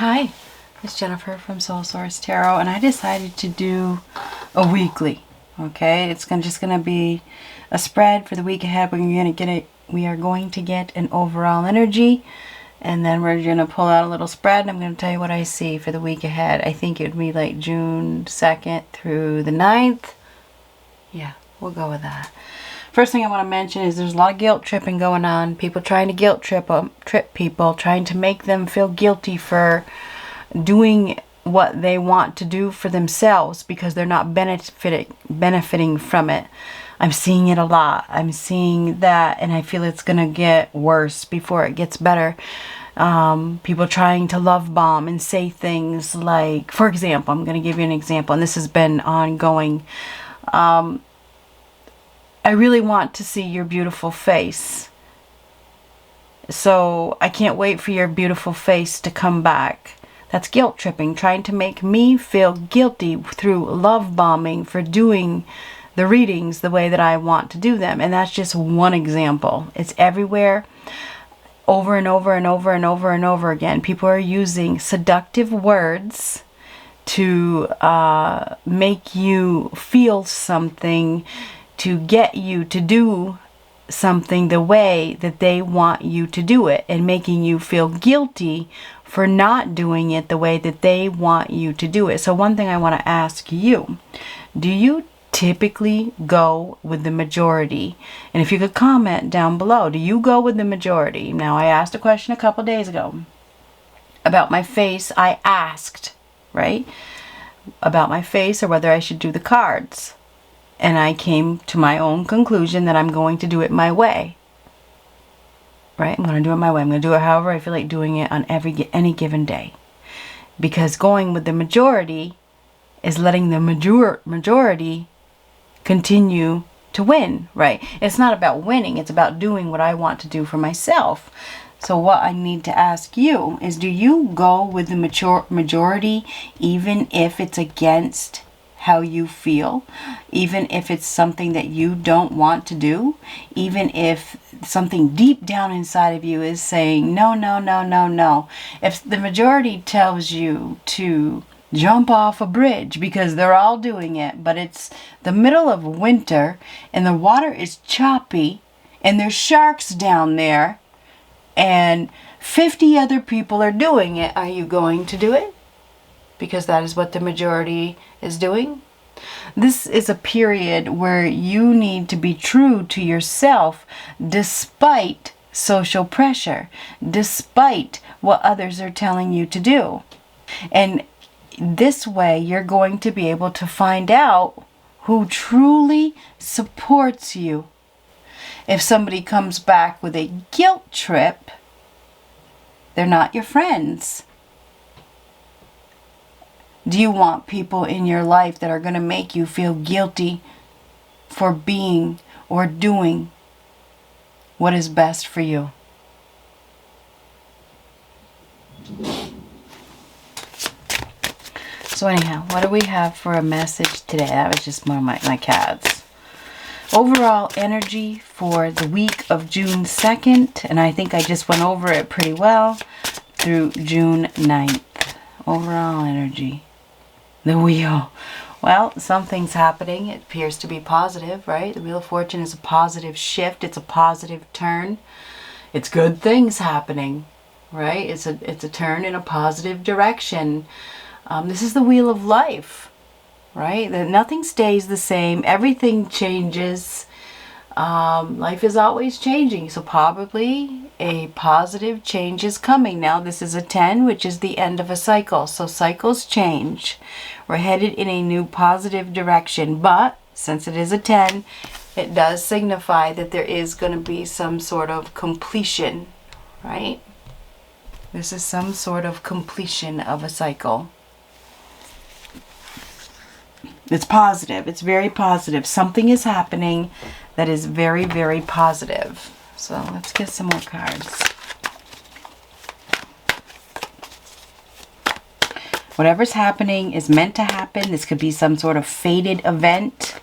Hi, it's Jennifer from Soul Source Tarot, and I decided to do a weekly. Okay, it's just gonna be a spread for the week ahead. We are going to get an overall energy, and then we're gonna pull out a little spread. And I'm gonna tell you what I see for the week ahead. I think it would be like June 2nd through the 9th. Yeah, we'll go with that. First thing I want to mention is there's a lot of guilt tripping going on. People trying to guilt trip people, trying to make them feel guilty for doing what they want to do for themselves because they're not benefiting from it. I'm seeing it a lot. I'm seeing that, and I feel it's going to get worse before it gets better. People trying to love bomb and say things like, for example, I'm going to give you an example, and this has been ongoing. I really want to see your beautiful face. So I can't wait for your beautiful face to come back. That's guilt tripping, trying to make me feel guilty through love bombing for doing the readings the way that I want to do them. And that's just one example. It's everywhere, over and over and over and over and over again. People are using seductive words to make you feel something, to get you to do something the way that they want you to do it, and making you feel guilty for not doing it the way that they want you to do it. So one thing I want to ask you, do you typically go with the majority? And if you could comment down below, do you go with the majority? Now, I asked a question a couple days ago about my face. I asked, right, about my face or whether I should do the cards. And I came to my own conclusion that I'm going to do it my way. Right? I'm going to do it my way. I'm going to do it however I feel like doing it on any given day. Because going with the majority is letting the majority continue to win, right? It's not about winning. It's about doing what I want to do for myself. So what I need to ask you is, do you go with the majority even if it's against how you feel, even if it's something that you don't want to do, even if something deep down inside of you is saying no, no, no, no, no? If the majority tells you to jump off a bridge because they're all doing it, but it's the middle of winter and the water is choppy and there's sharks down there and 50 other people are doing it, are you going to do it? Because that is what the majority is doing. This is a period where you need to be true to yourself despite social pressure, despite what others are telling you to do. And this way you're going to be able to find out who truly supports you. If somebody comes back with a guilt trip, they're not your friends. Do you want people in your life that are going to make you feel guilty for being or doing what is best for you? So anyhow, what do we have for a message today? That was just one of my cats. Overall energy for the week of June 2nd, and I think I just went over it pretty well, through June 9th. Overall energy. The wheel. Well, something's happening. It appears to be positive, right? The Wheel of Fortune is a positive shift. It's a positive turn. It's good things happening, right? It's a turn in a positive direction. This is the Wheel of Life, right? That nothing stays the same. Everything changes. Life is always changing, so probably a positive change is coming. Now this is a 10, which is the end of a cycle, so cycles change. We're headed in a new positive direction, but since it is a 10, it does signify that there is going to be some sort of completion, right? This is some sort of completion of a cycle. It's positive. It's very positive. Something is happening that is very, very positive. So let's get some more cards. Whatever's happening is meant to happen. This could be some sort of fated event.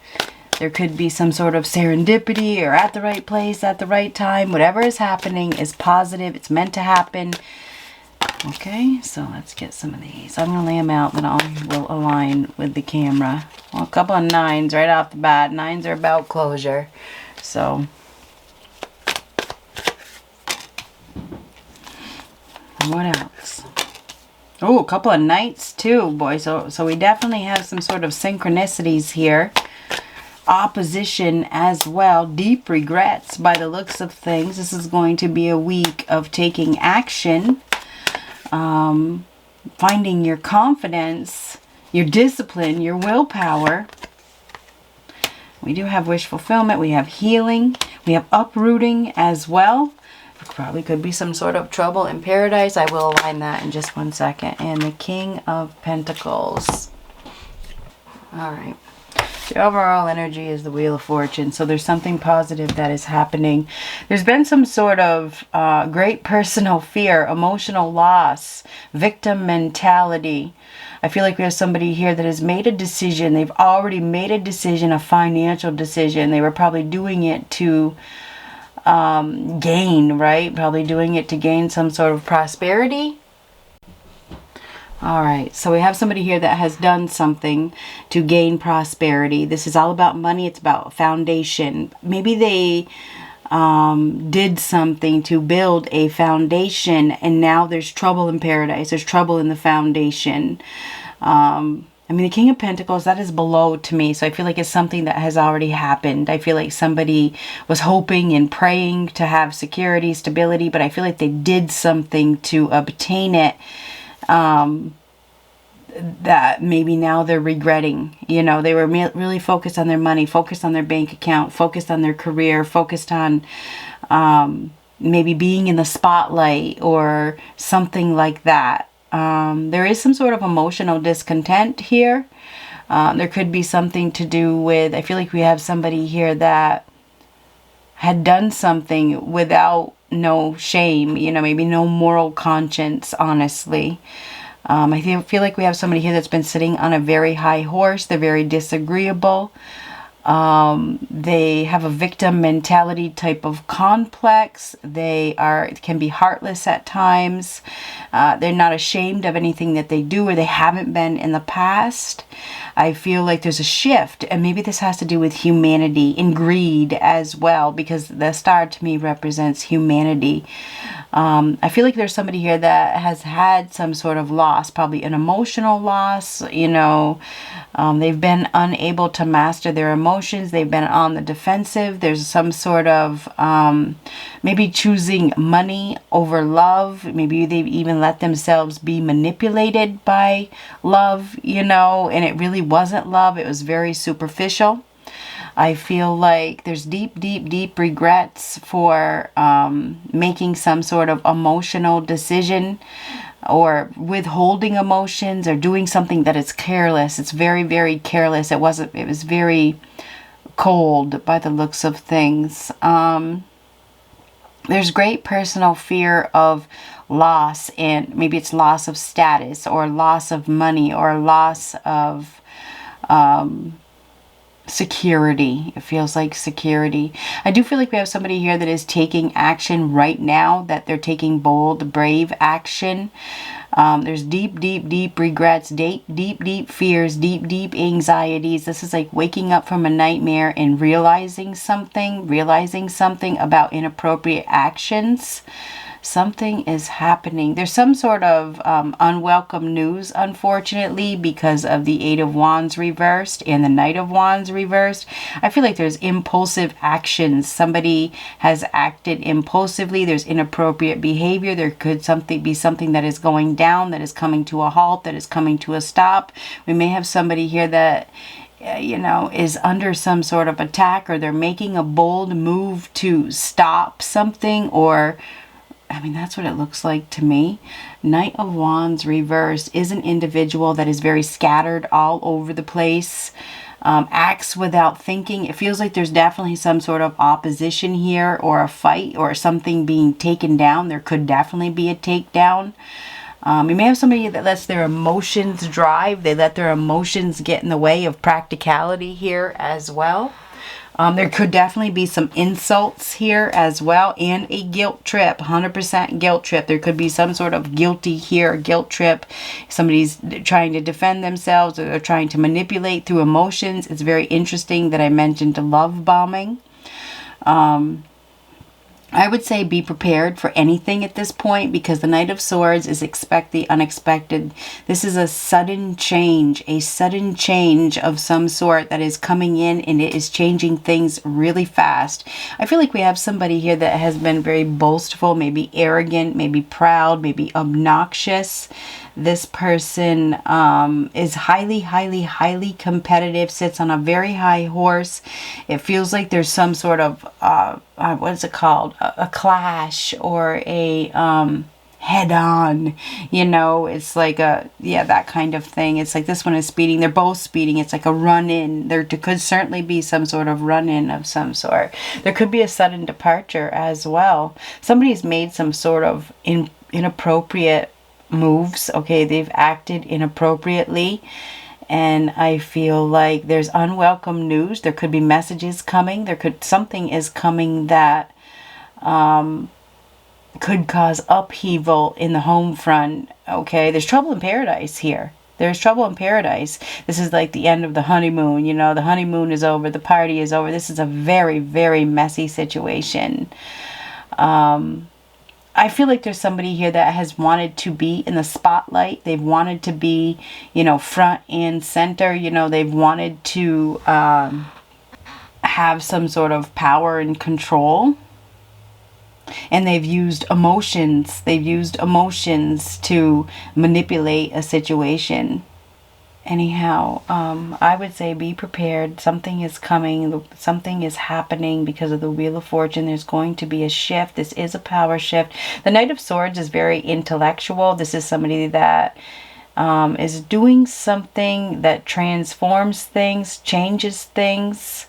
There could be some sort of serendipity or at the right place at the right time. Whatever is happening is positive. It's meant to happen. Okay, so let's get some of these. I'm going to lay them out, then I will align with the camera. Well, a couple of 9s right off the bat. 9s are about closure. So, what else? Oh, a couple of Knights too, boy. So we definitely have some sort of synchronicities here. Opposition as well. Deep regrets by the looks of things. This is going to be a week of taking action. Finding your confidence, your discipline, your willpower. We do have wish fulfillment. We have healing. We have uprooting as well. Probably could be some sort of trouble in paradise. I will align that in just one second. And the King of Pentacles. All right. The overall energy is the Wheel of Fortune. So there's something positive that is happening. There's been some sort of great personal fear, emotional loss, victim mentality. I feel like we have somebody here that has made a decision. They've already made a decision, a financial decision. They were probably doing it to gain, right? Probably doing it to gain some sort of prosperity. All right, so we have somebody here that has done something to gain prosperity. This is all about money. It's about foundation. Maybe they did something to build a foundation, and now there's trouble in paradise. There's trouble in the foundation. I mean, the King of Pentacles, that is below to me. So I feel like it's something that has already happened. I feel like somebody was hoping and praying to have security, stability, but I feel like they did something to obtain it. That maybe now they're regretting. You know, they were really focused on their money, focused on their bank account, focused on their career, focused on maybe being in the spotlight or something like that. There is some sort of emotional discontent here. There could be something to do with, I feel like we have somebody here that had done something without no shame, you know, maybe no moral conscience, honestly. I feel like we have somebody here that's been sitting on a very high horse. They're very disagreeable. They have a victim mentality type of complex. They can be heartless at times. They're not ashamed of anything that they do, or they haven't been in the past. I feel like there's a shift, and maybe this has to do with humanity and greed as well, because the star to me represents humanity. I feel like there's somebody here that has had some sort of loss, probably an emotional loss. You know, they've been unable to master their emotions. They've been on the defensive. There's some sort of maybe choosing money over love. Maybe they've even let themselves be manipulated by love, you know, and it really wasn't love. It was very superficial. I feel like there's deep, deep, deep regrets for making some sort of emotional decision, or withholding emotions, or doing something that is careless. It's very, very careless. It was very cold by the looks of things. There's great personal fear of loss, and maybe it's loss of status, or loss of money, or loss of security. It feels like security. I do feel like we have somebody here that is taking action right now, that they're taking bold, brave action. There's deep, deep, deep regrets, deep, deep, deep fears, deep, deep anxieties. This is like waking up from a nightmare and realizing something about inappropriate actions. Something is happening. There's some sort of unwelcome news, unfortunately, because of the Eight of Wands reversed and the Knight of Wands reversed. I feel like there's impulsive actions. Somebody has acted impulsively. There's inappropriate behavior. There could be something that is going down, that is coming to a halt, that is coming to a stop. We may have somebody here that you know, is under some sort of attack, or they're making a bold move to stop something, or I mean, that's what it looks like to me. Knight of Wands reversed is an individual that is very scattered all over the place, acts without thinking. It feels like there's definitely some sort of opposition here, or a fight, or something being taken down. There could definitely be a takedown. You may have somebody that lets their emotions drive. They let their emotions get in the way of practicality here as well. There could definitely be some insults here as well, and a guilt trip, 100% guilt trip. There could be some sort of guilty here, guilt trip. Somebody's trying to defend themselves, or they're trying to manipulate through emotions. It's very interesting that I mentioned love bombing. I would say be prepared for anything at this point, because the Knight of Swords is expect the unexpected. This is a sudden change of some sort that is coming in, and it is changing things really fast. I feel like we have somebody here that has been very boastful, maybe arrogant, maybe proud, maybe obnoxious. This person is highly competitive, sits on a very high horse. It feels like there's some sort of, what is it called? A clash, or a head-on, you know. It's like that kind of thing. It's like this one is speeding. They're both speeding. It's like a run-in. There could certainly be some sort of run-in of some sort. There could be a sudden departure as well. Somebody's made some sort of inappropriate moves. Okay, they've acted inappropriately, and I feel like there's unwelcome news. There could be messages coming. Something is coming that could cause upheaval in the home front. Okay, there's trouble in paradise here. There's trouble in paradise. This is like the end of the honeymoon. You know, the honeymoon is over. The party is over. This is a very, very messy situation. I feel like there's somebody here that has wanted to be in the spotlight. They've wanted to be, you know, front and center. You know, they've wanted to have some sort of power and control. And they've used emotions. They've used emotions to manipulate a situation. Anyhow, I would say be prepared. Something is coming. Something is happening because of the Wheel of Fortune. There's going to be a shift. This is a power shift. The Knight of Swords is very intellectual. This is somebody that is doing something that transforms things, changes things.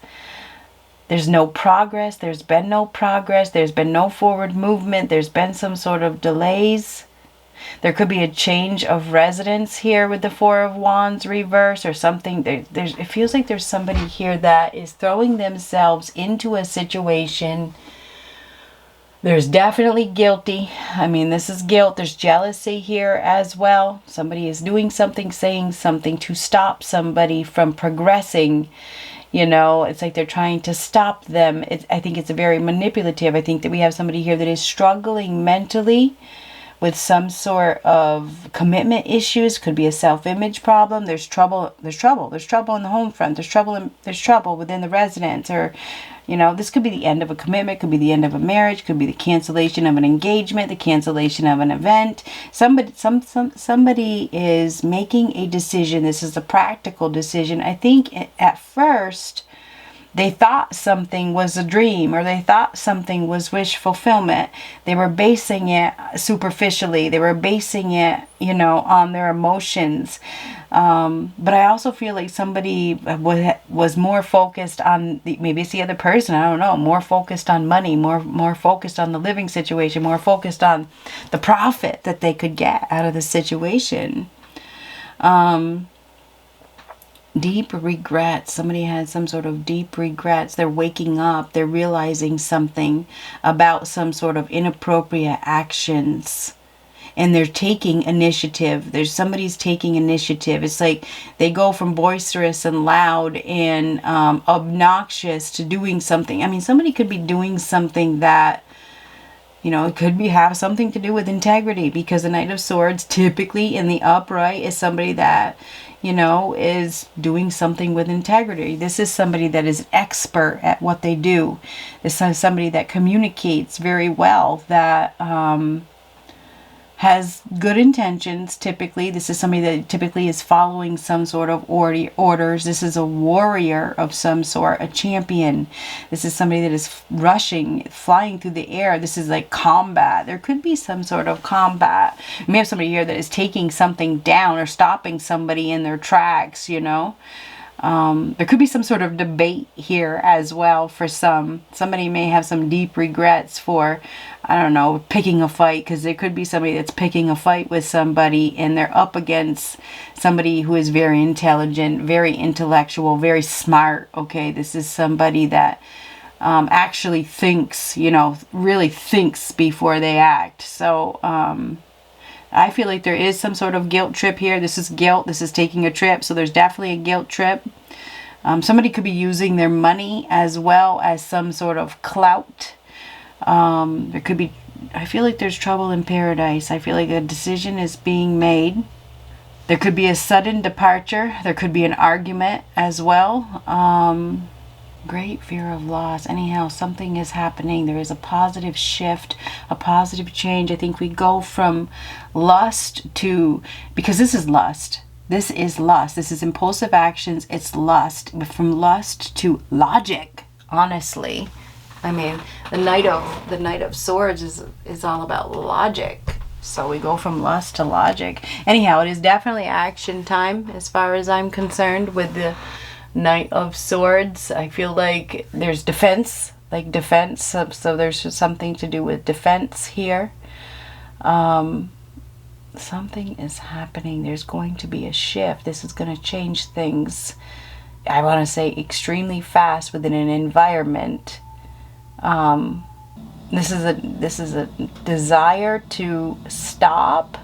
There's no progress. There's been no progress. There's been no forward movement. There's been some sort of delays. There could be a change of residence here with the Four of Wands reverse, or something. It feels like there's somebody here that is throwing themselves into a situation. There's definitely guilty. I mean, this is guilt. There's jealousy here as well. Somebody is doing something, saying something to stop somebody from progressing. You know, it's like they're trying to stop them. I think it's very manipulative. I think that we have somebody here that is struggling mentally with some sort of commitment issues. Could be a self-image problem. There's trouble in the home front. There's trouble within the residence, or, you know, this could be the end of a commitment, could be the end of a marriage, could be the cancellation of an engagement, the cancellation of an event. Somebody is making a decision. This is a practical decision. I think at first they thought something was a dream, or they thought something was wish fulfillment. They were basing it superficially. They were basing it, you know, on their emotions. But I also feel like somebody was more focused on, maybe it's the other person, I don't know, more focused on money, more focused on the living situation, more focused on the profit that they could get out of the situation. Deep regrets. Somebody had some sort of deep regrets. They're waking up. They're realizing something about some sort of inappropriate actions. And they're taking initiative. Somebody's taking initiative. It's like they go from boisterous and loud and obnoxious to doing something. I mean, somebody could be doing something that, you know, it could have something to do with integrity, because the Knight of Swords typically in the upright is somebody that, you know, is doing something with integrity. This is somebody that is expert at what they do. This is somebody that communicates very well, that has good intentions typically. This is somebody that typically is following some sort of orders. This is a warrior of some sort, a champion. This is somebody that is rushing, flying through the air. This is like combat. There could be some sort of combat. You may have somebody here that is taking something down or stopping somebody in their tracks, you know. There could be some sort of debate here as well for some. Somebody may have some deep regrets for, I don't know, picking a fight, because there could be somebody that's picking a fight with somebody and they're up against somebody who is very intelligent, very intellectual, very smart. Okay, this is somebody that actually thinks, you know, really thinks before they act. So, I feel like there is some sort of guilt trip here. This is guilt. This is taking a trip. So there's definitely a guilt trip. Somebody could be using their money as well as some sort of clout. There could be, I feel like there's trouble in paradise. I feel like a decision is being made. There could be a sudden departure. There could be an argument as well. Great fear of loss. Anyhow, something is happening. There is a positive shift, a positive change. I think we go from lust to, because this is lust. This is lust. This is impulsive actions. It's lust. But from lust to logic, honestly. I mean, the Knight of Swords is all about logic. So we go from lust to logic. Anyhow, it is definitely action time as far as I'm concerned with the Knight of Swords. I feel like there's defense, so there's something to do with defense here. Something is happening. There's going to be a shift. This is going to change things, I want to say, extremely fast within an environment. This is a desire to stop.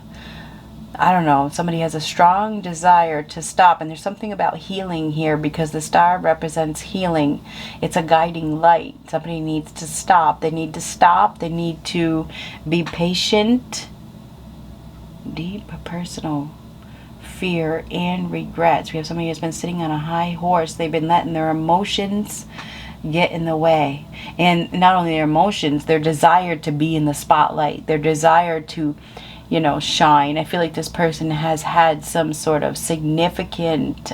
I don't know, somebody has a strong desire to stop, and there's something about healing here because the star represents healing. It's a guiding light. Somebody needs to stop. They need to stop. They need to be patient. Deep personal fear and regrets. We have somebody who's been sitting on a high horse. They've been letting their emotions get in the way. And not only their emotions, their desire to be in the spotlight, their desire to, you know, shine. I feel like this person has had some sort of significant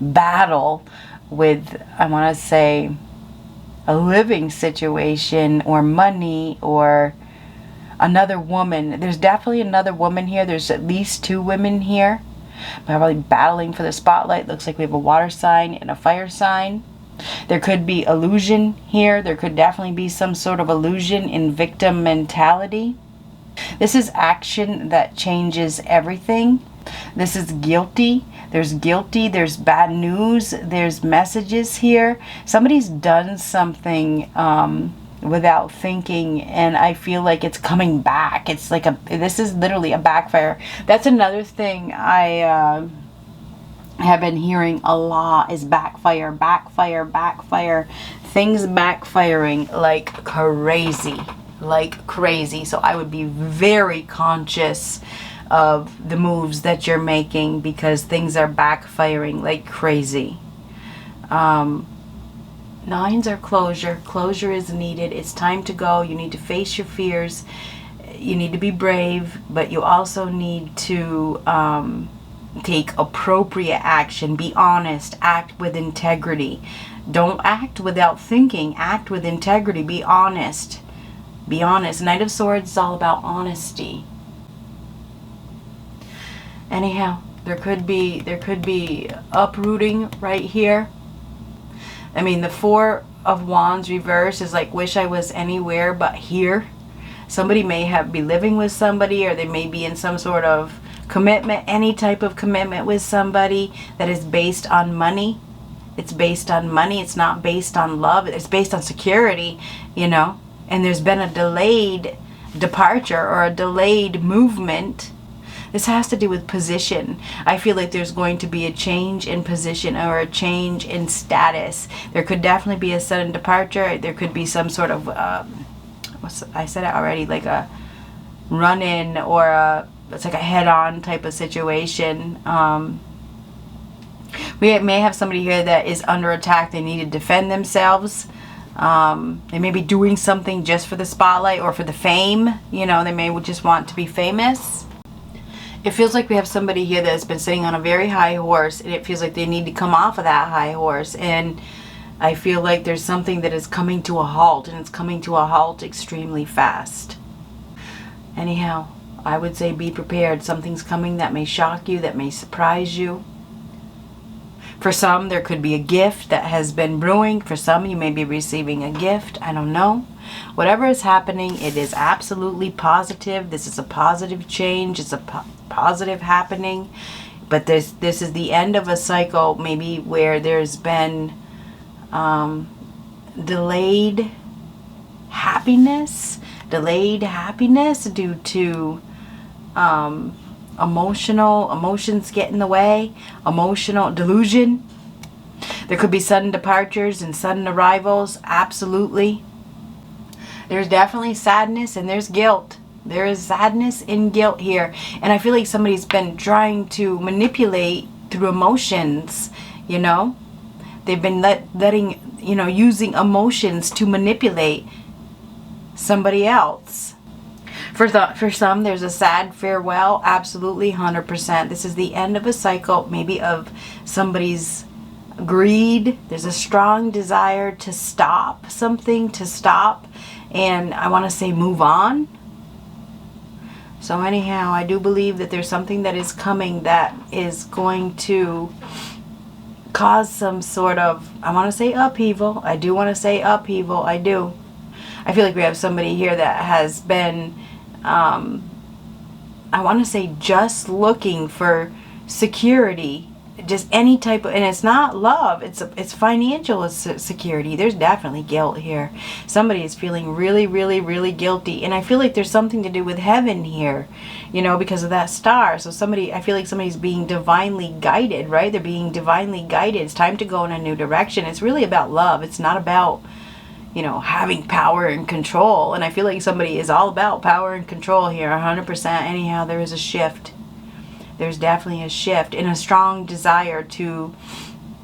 battle with, I want to say, a living situation or money or another woman. There's definitely another woman here. There's at least two women here. Probably battling for the spotlight. Looks like we have a water sign and a fire sign. There could be illusion here. There could definitely be some sort of illusion in victim mentality. This is action that changes everything. This is guilty. There's guilty. There's bad news. There's messages here. Somebody's done something without thinking, and I feel like it's coming back. It's like this is literally a backfire. That's another thing I have been hearing a lot is backfire, backfire, backfire. Things backfiring like crazy. Like crazy. So I would be very conscious of the moves that you're making because things are backfiring like crazy. Nines are closure. Closure is needed. It's time to go. You need to face your fears. You need to be brave, but you also need to take appropriate action. Be honest. Act with integrity. Don't act without thinking. Act with integrity. Be honest. Be honest. Knight of Swords is all about honesty. Anyhow, there could be uprooting right here. I mean, the Four of Wands reverse is like, wish I was anywhere but here. Somebody may be living with somebody, or they may be in some sort of commitment, any type of commitment with somebody that is based on money. It's based on money. It's not based on love. It's based on security, you know. And there's been a delayed departure or a delayed movement. This has to do with position. I feel like there's going to be a change in position or a change in status. There could definitely be a sudden departure. There could be some sort of, I said it already, like a run-in or it's like a head-on type of situation. We may have somebody here that is under attack. They need to defend themselves. They may be doing something just for the spotlight or for the fame. You know, they may just want to be famous. It feels like we have somebody here that has been sitting on a very high horse, and it feels like they need to come off of that high horse. And I feel like there's something that is coming to a halt, and it's coming to a halt extremely fast. Anyhow, I would say be prepared. Something's coming that may shock you, that may surprise you. For some, there could be a gift that has been brewing. For some, you may be receiving a gift. I don't know. Whatever is happening, it is absolutely positive. This is a positive change. It's a positive happening. But this is the end of a cycle, maybe where there's been delayed happiness due to emotions get in the way, emotional delusion. There could be sudden departures and sudden arrivals. Absolutely. There's definitely sadness and there's guilt. There is sadness and guilt here. And I feel like somebody's been trying to manipulate through emotions, you know. They've been using emotions to manipulate somebody else. For some, there's a sad farewell. Absolutely, 100%. This is the end of a cycle, maybe of somebody's greed. There's a strong desire to stop something, and I want to say move on. So anyhow, I do believe that there's something that is coming that is going to cause some sort of, I want to say upheaval. I do want to say upheaval. I do. I feel like we have somebody here that has been, I want to say just looking for security. Just any type of, and it's not love, it's financial security. There's definitely guilt here. Somebody is feeling really, really, really guilty, and I feel like there's something to do with heaven here, you know, because of that star. So I feel like somebody's being divinely guided, right? They're being divinely guided. It's time to go in a new direction. It's really about love. It's not about, you know, having power and control. And I feel like somebody is all about power and control here, 100%. Anyhow, there is a shift. There's definitely a shift and a strong desire to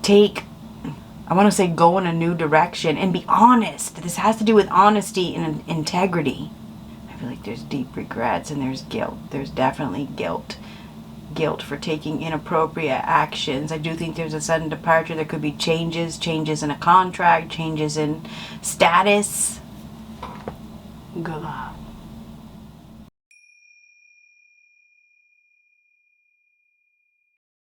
go in a new direction and be honest. This has to do with honesty and integrity. I feel like there's deep regrets and there's guilt. There's definitely guilt. Guilt for taking inappropriate actions. I do think there's a sudden departure. There could be changes in a contract, changes in status. Good luck.